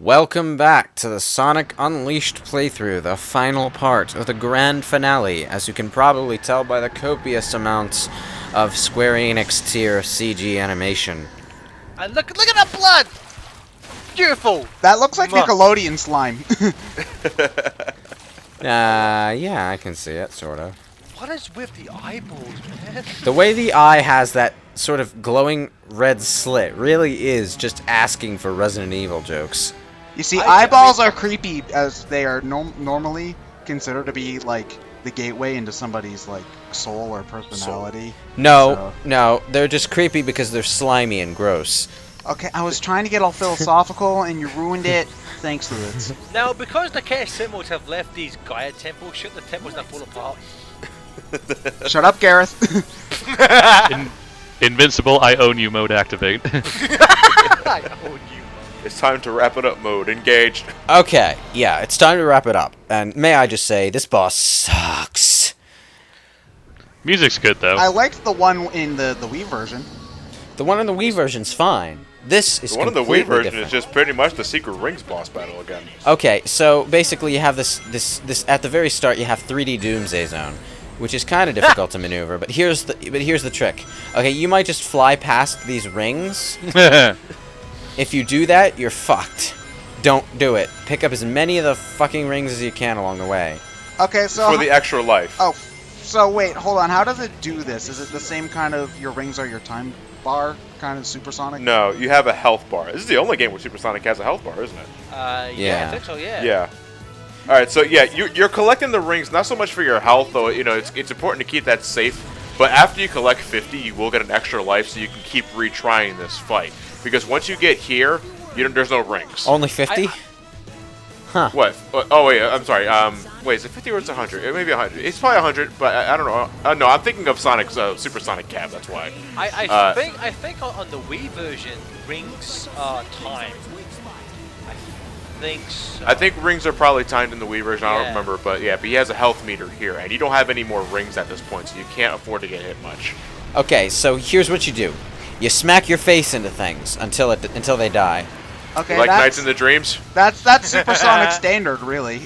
Welcome back to the Sonic Unleashed playthrough, the final part of the grand finale, as you can probably tell by the copious amounts of Square Enix tier CG animation. And look at that blood! Beautiful! That looks like Nickelodeon slime. Yeah, I can see it, sort of. What is with the eyeballs, man? The way the eye has that sort of glowing red slit really is just asking for Resident Evil jokes. You see, eyeballs are creepy as they are normally considered to be like the gateway into somebody's like soul or personality. No, they're just creepy because they're slimy and gross. Okay, I was trying to get all philosophical and you ruined it. Thanks to this. Now, because the chaos symbols have left these Gaia temples, should the temples not fall apart? Shut up, Gareth. Invincible, I own you mode activate. I own you. It's time to wrap it up mode. Engaged. Okay, yeah, it's time to wrap it up. And may I just say, this boss sucks. Music's good, though. I liked the one in the Wii version. The one in the Wii version's fine. This is The one in the completely Wii version different. is just pretty much the Secret Rings boss battle again. Okay, so basically you have this at the very start you have 3D Doomsday Zone, which is kind of difficult to maneuver, but here's the trick. Okay, you might just fly past these rings. If you do that, you're fucked. Don't do it. Pick up as many of the fucking rings as you can along the way. Okay, so For the extra life. Oh, so wait, hold on. How does it do this? Is it the same kind of your rings are your time bar kind of supersonic? No, you have a health bar. This is the only game where Supersonic has a health bar, isn't it? Yeah, I think so, yeah. Yeah. Alright, so yeah, you're collecting the rings, not so much for your health, though, you know, it's important to keep that safe. But after you collect 50, you will get an extra life, so you can keep retrying this fight. Because once you get here, there's no rings. Only 50? Huh. What? Oh, wait, I'm sorry. Wait, is it 50 or it's 100? It may be 100. It's probably 100, but I don't know. No, I'm thinking of Sonic's Supersonic Cab, that's why. I think on the Wii version, rings are timed. I think so. I think rings are probably timed in the Wii version. I don't Yeah. remember, but he has a health meter here, and you don't have any more rings at this point, so you can't afford to get hit much. Okay, so here's what you do. You smack your face into things until they die. Okay, Like that's, Nights in the Dreams? That's supersonic standard, really.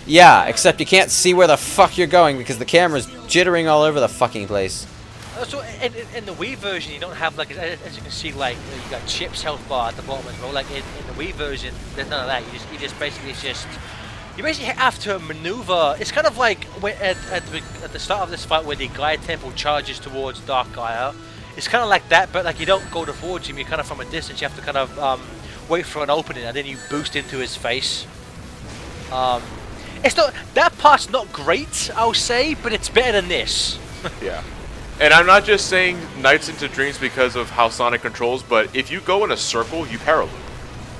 Yeah, except you can't see where the fuck you're going because the camera's jittering all over the fucking place. So in the Wii version, you don't have like, as you can see, like you got Chip's health bar at the bottom as well. Like in the Wii version, there's none of that. You just basically have to maneuver. It's kind of like at the start of this fight where the Gaia Temple charges towards Dark Gaia. It's kind of like that, but like you don't go towards him. You're kind of from a distance. You have to kind of wait for an opening, and then you boost into his face. It's not, that part's not great, I'll say, but it's better than this. Yeah. And I'm not just saying Nights into Dreams because of how Sonic controls, but if you go in a circle, you paraloop.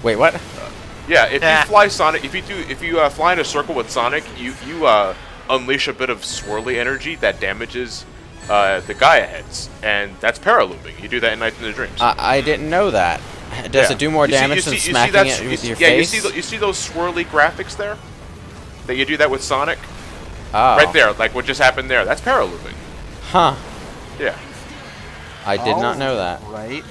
Wait, what? Yeah, if you fly Sonic, if you fly in a circle with Sonic, you unleash a bit of swirly energy that damages the Gaia heads, and that's paralooping. You do that in Nights into Dreams. I didn't know that. Does it do more damage than smacking it with your face? Yeah, you see those swirly graphics there? That you do that with Sonic? Oh. Right there, like what just happened there. That's paralooping. Huh. Yeah. I did not know that. Right.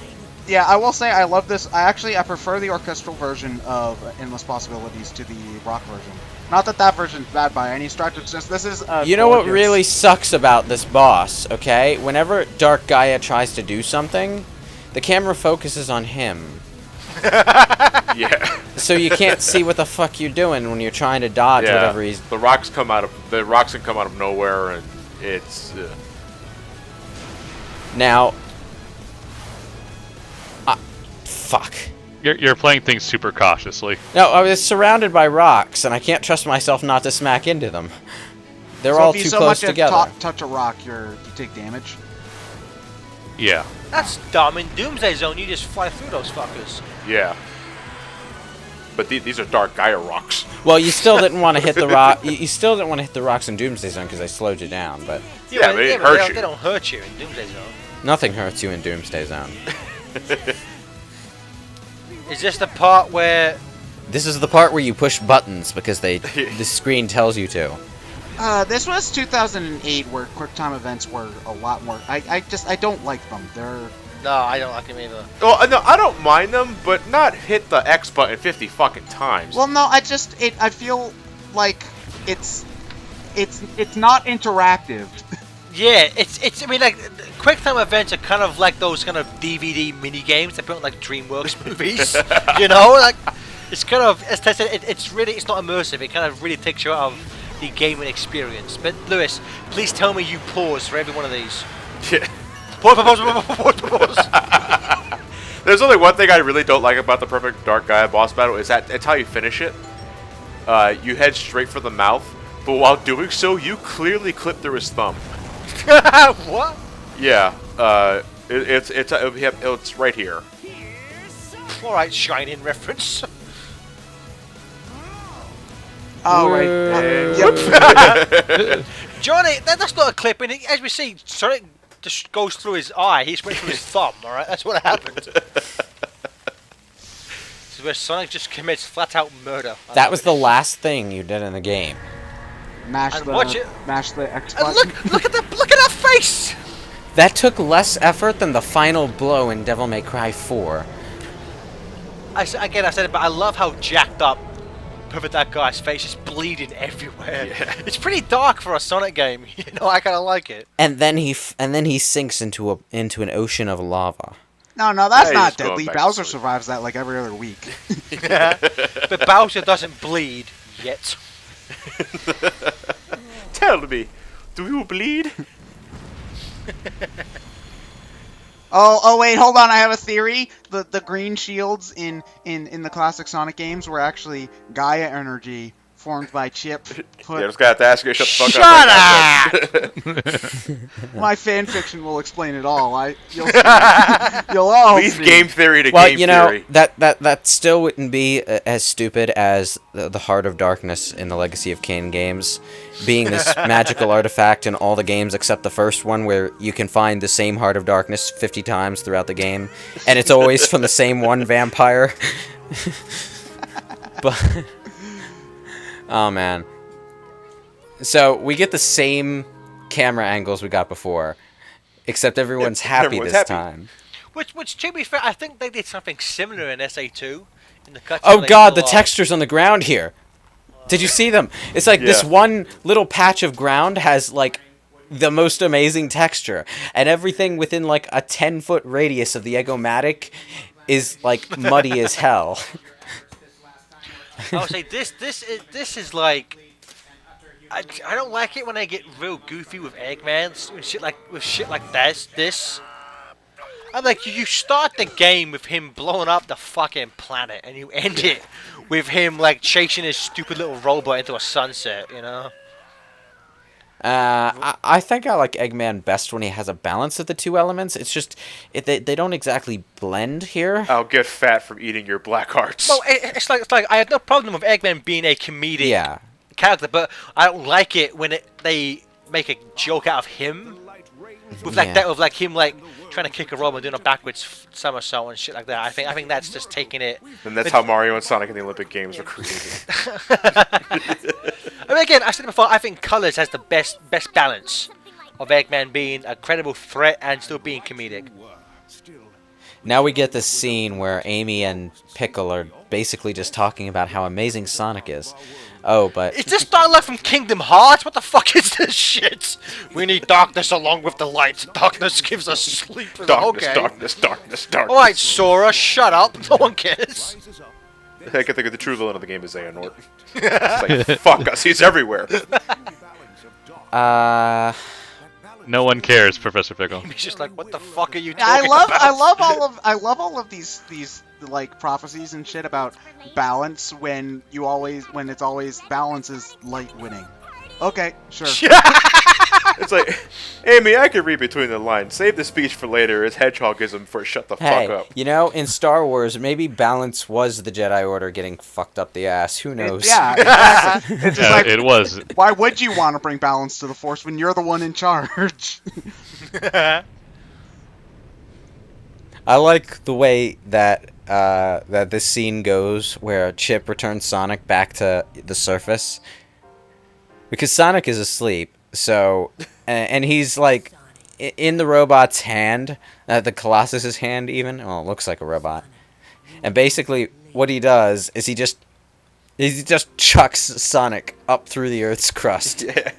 Yeah, I will say I love this. I prefer the orchestral version of Endless Possibilities to the rock version. Not that version's bad by any stretch. It's just this is. You know what gorgeous. really sucks about this boss? Okay, whenever Dark Gaia tries to do something, the camera focuses on him. Yeah. So you can't see what the fuck you're doing when you're trying to dodge whatever he's. The rocks can come out of nowhere, and it's. Now. Fuck. You're playing things super cautiously. No, I was surrounded by rocks, and I can't trust myself not to smack into them. They're So all if you too so close much together. touch a rock, you take damage. Yeah. That's dumb. In Doomsday Zone, you just fly through those fuckers. Yeah. But these are Dark Gaia rocks. Well, you still didn't want to hit the rock. You still didn't want to hit the rocks in Doomsday Zone because they slowed you down. But Yeah, but it hurts you. They don't hurt you in Doomsday Zone. nothing hurts you in Doomsday Zone. Is this the part where? This is the part where you push buttons because the screen tells you to. This was 2008, where QuickTime events were a lot more. I don't like them. No, I don't like him either. Well, no, I don't mind them, but not hit the X button 50 fucking times. Well, no, I feel like it's not interactive. Yeah, it's. I mean, like, quick time events are kind of like those kind of DVD mini games they put in like DreamWorks movies. You know, like it's kind of, as I said, it's not immersive. It kind of really takes you out of the gaming experience. But Lewis, please tell me you pause for every one of these. Yeah. Pause. There's only one thing I really don't like about the Perfect Dark Gaia boss battle is that it's how you finish it. You head straight for the mouth, but while doing so, you clearly clip through his thumb. What? Yeah, it's right here. All right, Shining reference. Oh, right. Yep. Johnny, that's not a clip. And as we see, Sonic just goes through his eye. He's went through his thumb. All right, that's what happened. This is where Sonic just commits flat-out murder. That was the last thing you did in the game. Mash And watch it. the X And button. look at that face. That took less effort than the final blow in Devil May Cry 4. I said it, but I love how jacked up Perfect that guy's face is bleeding everywhere. Yeah. It's pretty dark for a Sonic game. You know, I kind of like it. And then he sinks into an ocean of lava. No, that's Yeah, not he's going deadly. back to Bowser sleep. survives that like every other week. But Bowser doesn't bleed yet. Tell me, do you bleed? Oh wait, hold on. I have a theory. The green shields in the classic Sonic games were actually Gaia energy formed by Chip. Yeah, I just got to ask you to shut the fuck Shut up. Right now. My fan fiction will explain it all. You'll all Leave see. game theory to Well, game you know, theory. that still wouldn't be as stupid as the Heart of Darkness in the Legacy of Kain games, being this magical artifact in all the games except the first one, where you can find the same Heart of Darkness 50 times throughout the game, and it's always from the same one vampire. But oh man. So we get the same camera angles we got before, except everyone's happy everyone's this happy. time. Which, to be fair, I think they did something similar in SA2. In the cutscene Oh where they god, the pull off. textures on the ground here. Did you see them? It's like this Yeah. one little patch of ground has like the most amazing texture, and everything within like a 10-foot radius of the Egomatic is like muddy as hell. I would say this is like. I don't like it when they get real goofy with Eggmans and shit like this. I'm like, you start the game with him blowing up the fucking planet, and you end it with him like chasing his stupid little robot into a sunset. You know. I think I like Eggman best when he has a balance of the two elements. It's just they don't exactly blend here. I'll get fat from eating your black hearts. Well, it's like I have no problem with Eggman being a comedic character, but I don't like it when they make a joke out of him with like Yeah. that, with like him like trying to kick a robot, doing a backwards somersault and shit like that. I think that's just taking it. And that's how Mario and Sonic in the Olympic Games were created. I mean, again, I said it before. I think Colors has the best balance of Eggman being a credible threat and still being comedic. Now we get this scene where Amy and Pickle are basically just talking about how amazing Sonic is. Oh, but Is this dialogue from Kingdom Hearts? What the fuck is this shit? We need darkness along with the light. Darkness gives us sleep. Darkness, Okay. darkness, darkness, darkness. Alright, Sora, shut up. No one cares. I can think of the true villain of the game is Xehanort. It's like, fuck us, he's everywhere. No one cares, Professor Pickle. He's just like, what the fuck are you I talking love about? I love all of these like prophecies and shit about balance when it's always balance is light winning. Okay, sure. It's like, Amy, I can read between the lines. Save the speech for later. It's hedgehogism for shut the hey, fuck up. you know, in Star Wars, maybe balance was the Jedi Order getting fucked up the ass. Who knows? Yeah, exactly. It's just like, It was. why would you want to bring balance to the Force when you're the one in charge? I like the way that that this scene goes, where Chip returns Sonic back to the surface, because Sonic is asleep. So, and he's like, in the robot's hand, the Colossus's hand even. Well, it looks like a robot. And basically, what he does is he just chucks Sonic up through the Earth's crust. Yeah.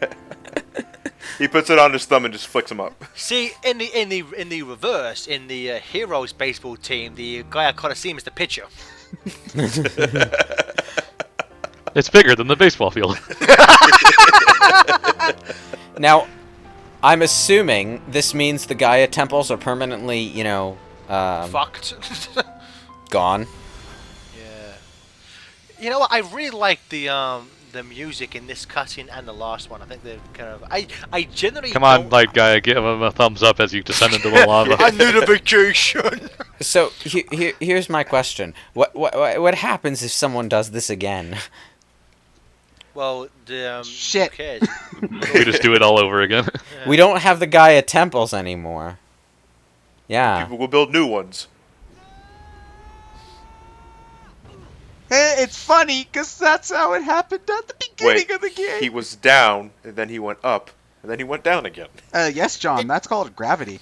He puts it on his thumb and just flicks him up. See, in the reverse, in the Heroes baseball team, the Gaia Coliseum is the pitcher. It's bigger than the baseball field. Now, I'm assuming this means the Gaia temples are permanently, Fucked. gone. Yeah. You know what? I really like the music in this cutscene and the last one. I think they're kind of. I generally. Come on, Light Guy, give him a thumbs up as you descend into the lava. I need a vacation. So here's my question: What happens if someone does this again? Well, Shit. Who cares? We just do it all over again. Yeah. We don't have the Gaia temples anymore. Yeah. People will build new ones. Hey, it's funny because that's how it happened at the beginning of the game. He was down, and then he went up, and then he went down again. Yes, John. That's called gravity.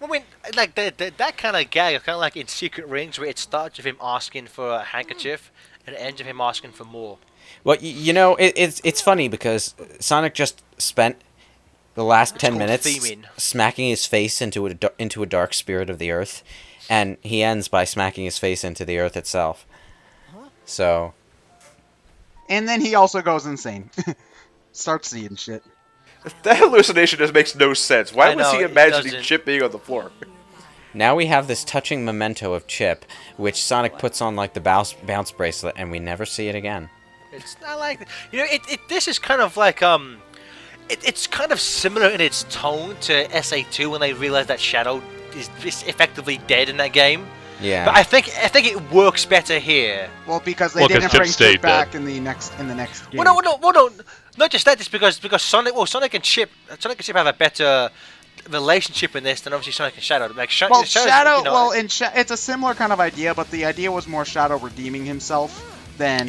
I mean, like that kind of gag, kind of like in Secret Rings, where it starts with him asking for a handkerchief, and it ends with him asking for more. Well, it's funny because Sonic just spent the last 10 minutes smacking his face into a dark spirit of the Earth, and he ends by smacking his face into the Earth itself. So. And then he also goes insane. Starts seeing shit. That hallucination just makes no sense. Why was he imagining doesn't. Chip being on the floor? Now we have this touching memento of Chip, which Sonic puts on like the bounce bracelet, and we never see it again. It's not like this is kind of like it's kind of similar in its tone to SA2 when they realized that Shadow is effectively dead in that game. Yeah. But I think it works better here. Well, because they didn't bring Chip Chip back in the next game. Well, no. Not just that. It's because Sonic and Chip have a better relationship in this than obviously Sonic and Shadow. Like Well, Shadow's, Shadow. It's a similar kind of idea, but the idea was more Shadow redeeming himself than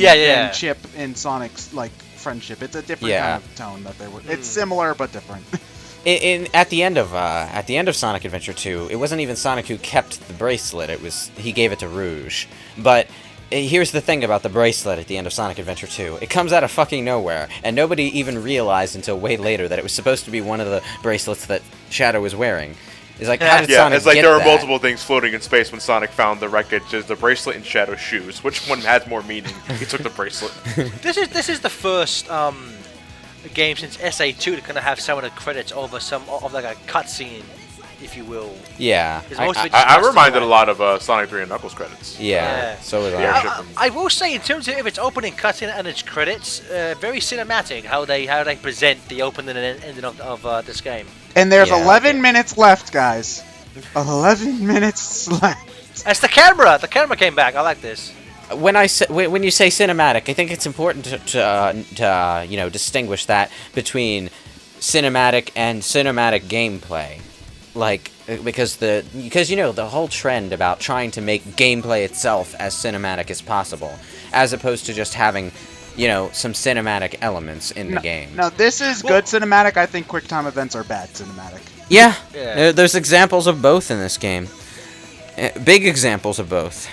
Chip and Sonic's like friendship. It's a different kind of tone that they were. It's similar but different. At the end of Sonic Adventure 2, it wasn't even Sonic who kept the bracelet. He gave it to Rouge. But here's the thing about the bracelet at the end of Sonic Adventure 2. It comes out of fucking nowhere, and nobody even realized until way later that it was supposed to be one of the bracelets that Shadow was wearing. It's like, how did Sonic it's like get there were that? multiple things floating in space when Sonic found the wreckage. There's the bracelet and Shadow's shoes. Which one has more meaning? He took the bracelet. This is the first game since SA2 to kind of have some of the credits over some of like a cutscene, if you will. Yeah. I reminded a lot of Sonic 3 and Knuckles credits. Yeah. So was Yeah. I will say, in terms of if it's opening cutscene and its credits, very cinematic how they present the opening and ending of this game. And there's 11 minutes left, guys. 11 minutes left. That's the camera. The camera came back. I like this. When you say cinematic, I think it's important to distinguish that between cinematic and cinematic gameplay, like because the whole trend about trying to make gameplay itself as cinematic as possible, as opposed to just having some cinematic elements in the game. No, this is good cinematic. I think QuickTime events are bad cinematic. Yeah. There's examples of both in this game. Big examples of both.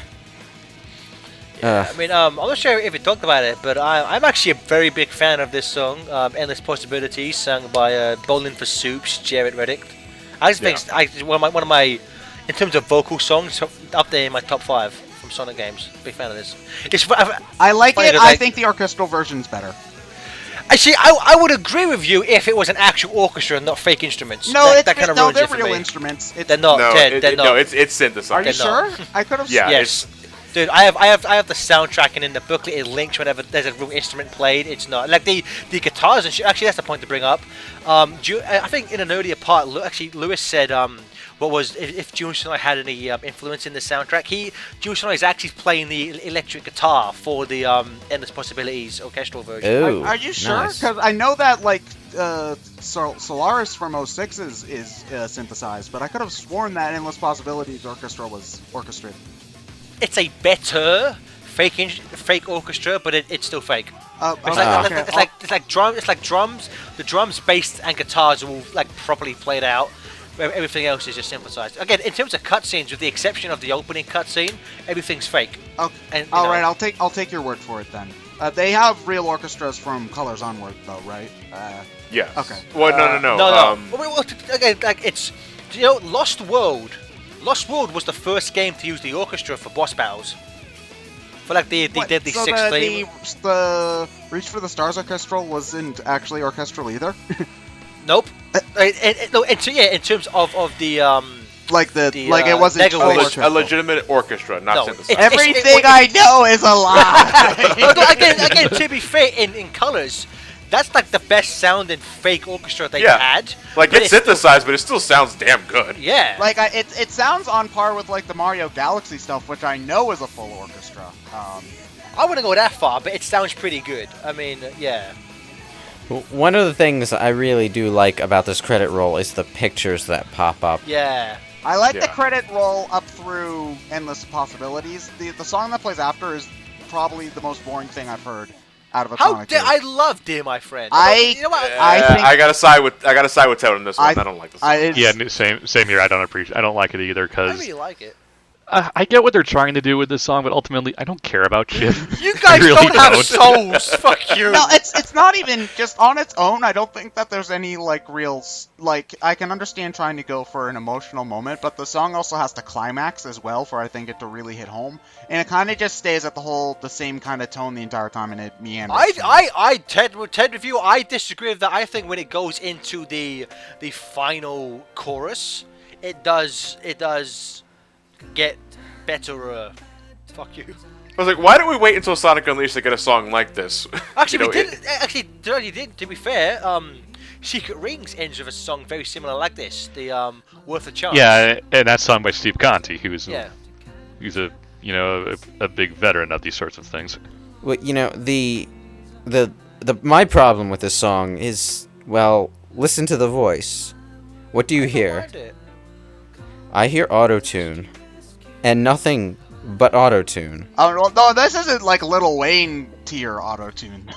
I mean, I'm not sure if we talked about it, but I'm actually a very big fan of this song, "Endless Possibilities," sung by Bowling for Soup's Jared Reddick. I just think one of my, in terms of vocal songs, up there in my top 5 from Sonic games. Big fan of this. I like it. I think the orchestral version's better. Actually, I would agree with you if it was an actual orchestra and not fake instruments. No, that kind of ruins they're it for real me. instruments. They're not. They're not. No, it's synthesized. Are you sure? I could have. Yeah. Yes. Dude, I have the soundtrack, and in the booklet it links whenever there's a real instrument played. It's not like the guitars and shit. Actually, that's the point to bring up. I think in an earlier part, Lewis said if Jun Sonic had any influence in the soundtrack. Jun Sonic is actually playing the electric guitar for the Endless Possibilities orchestral version. Ooh, are you sure? nice. Because I know that like Solaris from 06 is synthesized, but I could have sworn that Endless Possibilities orchestra was orchestrated. It's a better fake orchestra, but it's still fake. Okay. It's like drums. The drums, bass, and guitars are all like properly played out. Everything else is just synthesized. Again, in terms of cutscenes, with the exception of the opening cutscene, everything's fake. Okay. And, all right, I'll take your word for it then. They have real orchestras from Colors onward, though, right? Yeah. Okay. Well, no. Well, again, like it's Lost World. Lost World was the first game to use the orchestra for boss battles. For like the Deadly Six theme. The Reach for the Stars orchestral wasn't actually orchestral either. Nope. In terms of the it wasn't a legitimate orchestra, not synthesized. Everything I know is a lie. again, to be fair, in Colors, that's like the best sounding fake orchestra they've had. Like it's synthesized, but it still sounds damn good. Yeah. Like it sounds on par with like the Mario Galaxy stuff, which I know is a full orchestra. I wouldn't go that far, but it sounds pretty good. I mean, yeah. One of the things I really do like about this credit roll is the pictures that pop up. Yeah. I like the credit roll up through Endless Possibilities. The song that plays after is probably the most boring thing I've heard out of a Sonic game. I love Dear My Friend. I gotta side with Ted on this one. I don't like this song. Same here. I don't like it either because I really like it. I get what they're trying to do with this song, but ultimately, I don't care about Chip. You guys really don't have souls. Fuck you. No, it's not even just on its own. I don't think that there's any like real I can understand trying to go for an emotional moment, but the song also has to climax as well for I think it to really hit home, and it kind of just stays at the same kind of tone the entire time, and it meanders. Ted with you. I disagree with that. I think when it goes into the final chorus, it does get better. Fuck you. I was like, why don't we wait until Sonic Unleashed to get a song like this? Actually, we did. To be fair, Secret Rings ends with a song very similar like this. The Worth a Chance. Yeah, and that's sung by Steve Conti, who's he's a big veteran of these sorts of things. Well, my problem with this song is, well, listen to the voice. What do you hear? I hear auto-tune. And nothing but auto-tune. Oh no, this isn't like Lil Wayne tier auto-tune.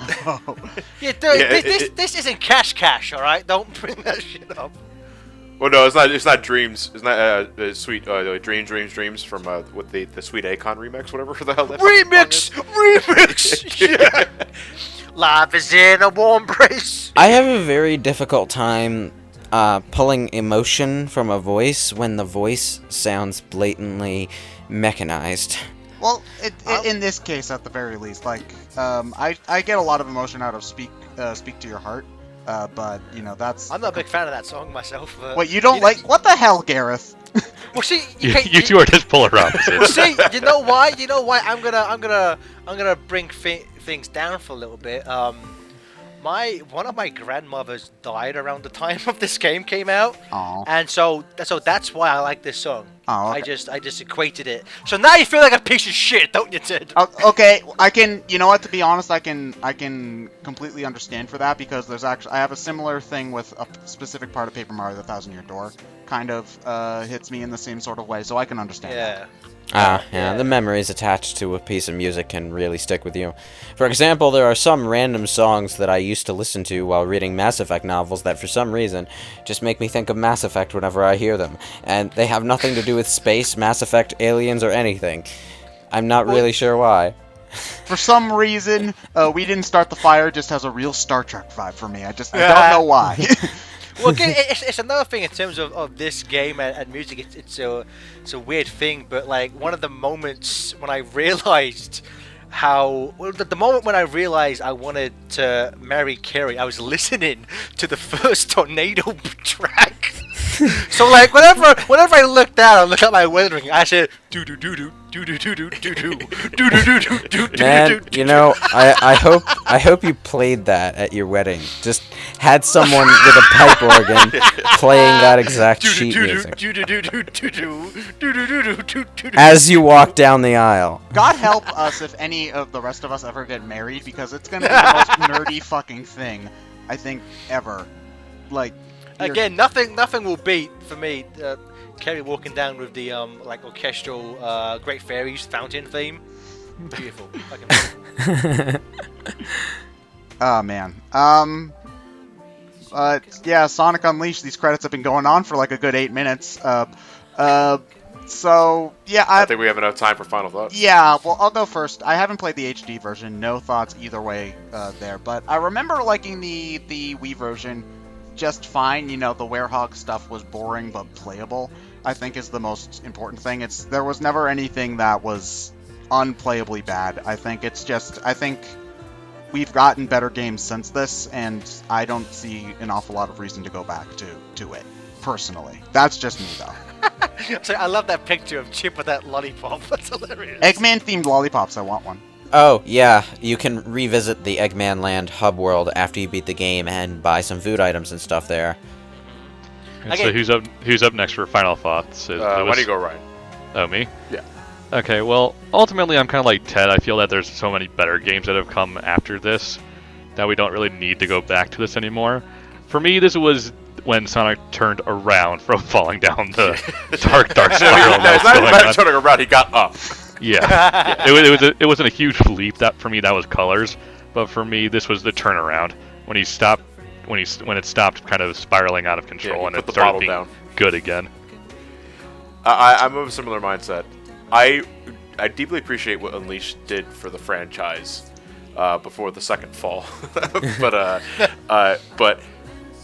This isn't Cash, all right? Don't bring that shit up. Well, no, it's not Dreams. It's not the sweet Dreams from with the Sweet Akon remix, whatever the hell that remix. Yeah. Life is in a warm embrace. I have a very difficult time pulling emotion from a voice when the voice sounds blatantly mechanized. Well, in this case, at the very least, like I get a lot of emotion out of Speak to Your Heart, but that's. I'm not a big fan of that song myself. Wait, you don't like? What the hell, Gareth? Well, see, you two are just polar opposites. Well, see, you know why? I'm gonna bring things down for a little bit. One of my grandmothers died around the time of this game came out. Aww. And so that's why I like this song. Oh, okay. I just equated it. So now you feel like a piece of shit, don't you, Ted? Okay, I can. You know what? To be honest, I can completely understand for that because I have a similar thing with a specific part of Paper Mario: The Thousand Year Door. Kind of hits me in the same sort of way, so I can understand that. Yeah, the memories attached to a piece of music can really stick with you. For example, there are some random songs that I used to listen to while reading Mass Effect novels that for some reason just make me think of Mass Effect whenever I hear them. And they have nothing to do with space, Mass Effect, aliens, or anything. I'm not really sure why. For some reason, We Didn't Start the Fire just has a real Star Trek vibe for me. I don't know why. Well, again, it's another thing in terms of this game and music. It's a weird thing, but like one of the moments when I realized the moment when I realized I wanted to marry Carrie, I was listening to the first Tornado track. So like whenever I looked down, I looked at my wedding ring, I said do do do do do do do do do do do do do do. Man, I hope you played that at your wedding. Just had someone with a pipe organ playing that exact sheet music as you walk down the aisle. God help us if any of the rest of us ever get married, because it's gonna be the most nerdy fucking thing I think ever. Like. Again, nothing will beat for me. Kerry walking down with the like orchestral Great Fairies fountain theme. Beautiful. Fucking Oh man. Yeah, Sonic Unleashed. These credits have been going on for like a good 8 minutes. So yeah, I think we have enough time for final thoughts. Yeah, well, I'll go first. I haven't played the HD version. No thoughts either way there. But I remember liking the Wii version just fine. You know, the werehog stuff was boring but playable, I think is the most important thing. There was never anything that was unplayably bad. I think we've gotten better games since this, and I don't see an awful lot of reason to go back to it, personally. That's just me, though. So I love that picture of Chip with that lollipop. That's hilarious. Eggman-themed lollipops, I want one. Oh, yeah, you can revisit the Eggman Land hub world after you beat the game and buy some food items and stuff there. And so who's up next for final thoughts? Why don't you go, Ryan? Oh, me? Yeah. Okay, well, ultimately I'm kind of like Ted. I feel that there's so many better games that have come after this that we don't really need to go back to this anymore. For me, this was when Sonic turned around from falling down the dark spiral. It's not even a matter of turning around, he got up. Yeah. It wasn't a huge leap. That for me, that was colors. But for me, this was the turnaround when he stopped, when it stopped kind of spiraling out of control and it started being good again. I'm of a similar mindset. I deeply appreciate what Unleashed did for the franchise before the second fall, but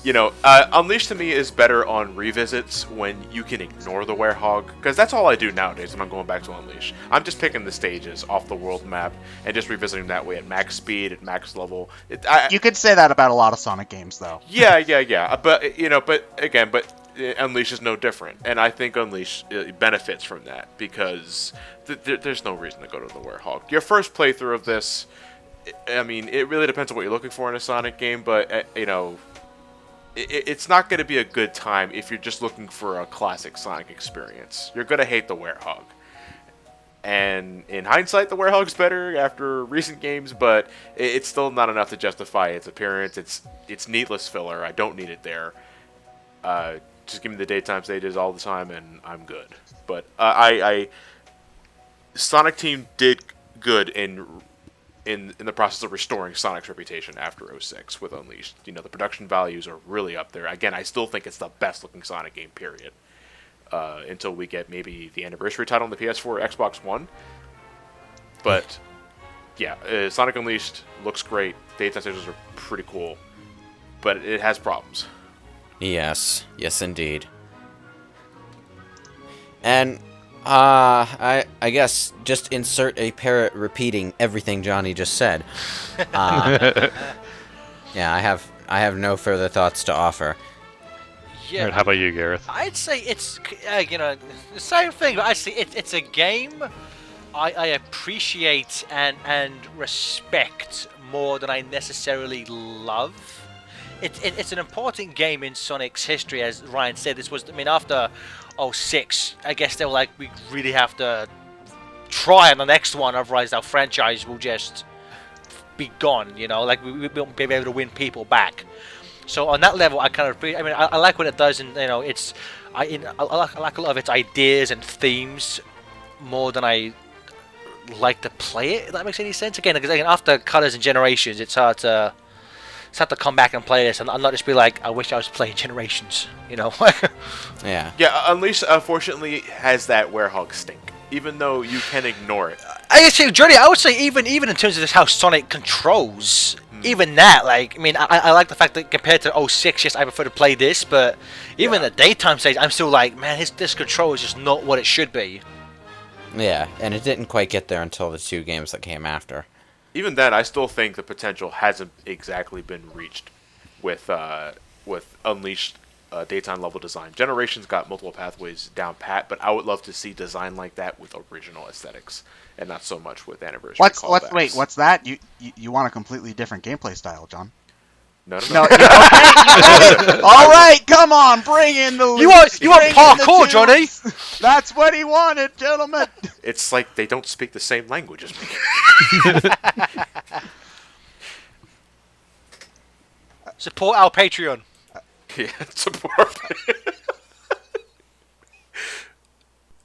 you know, Unleashed to me is better on revisits when you can ignore the werehog, because that's all I do nowadays when I'm going back to Unleashed. I'm just picking the stages off the world map and just revisiting that way at max speed, at max level. You could say that about a lot of Sonic games, though. Yeah. But you know, Unleashed is no different, and I think Unleashed benefits from that because there's no reason to go to the werehog. Your first playthrough of this, I mean, it really depends on what you're looking for in a Sonic game, but you know, it's not going to be a good time if you're just looking for a classic Sonic experience. You're going to hate the werehog. And in hindsight, the werehog's better after recent games, but it's still not enough to justify its appearance. It's needless filler. I don't need it there. Just give me the daytime stages all the time, and I'm good. But Sonic Team did good in the process of restoring Sonic's reputation after 06 with Unleashed. You know, the production values are really up there. Again, I still think it's the best looking Sonic game, period. Until we get maybe the anniversary title on the PS4 or Xbox One. But yeah, Sonic Unleashed looks great. Daytime stages are pretty cool, but it has problems. Yes, indeed. And I guess just insert a parrot repeating everything Johnny just said. Yeah, I have no further thoughts to offer. Yeah. How about you, Gareth? I'd say it's you know, the same thing, but I'd say it's a game I appreciate and respect more than I necessarily love. It's an important game in Sonic's history, as Ryan said. This was, I mean, after 06, I guess they were like, we really have to try on the next one, otherwise our franchise will just be gone, you know, like we won't be able to win people back. So on that level, I kind of, I mean, I like what it does, and you know, I like a lot of its ideas and themes more than I like to play it. If that makes any sense. Again, because after Colors and Generations, it's hard to come back and play this and not just be like, I wish I was playing Generations, you know. Yeah. Yeah, Unleashed unfortunately has that werehog stink, even though you can ignore it. I say, Johnny, I would say even in terms of just how Sonic controls, even that, like, I mean, I like the fact that compared to 06, yes, I prefer to play this, but even the daytime stage, I'm still like, man, this control is just not what it should be. Yeah, and it didn't quite get there until the 2 games that came after. Even then, I still think the potential hasn't exactly been reached with Unleashed daytime level design. Generations got multiple pathways down pat, but I would love to see design like that with original aesthetics, and not so much with anniversary callbacks. Wait, what's that? You want a completely different gameplay style, John? No. Okay, you got it. All right, come on, bring in the. You want parkour, Johnny? That's what he wanted, gentlemen. It's like they don't speak the same language as me. Support our Patreon. Yeah, support.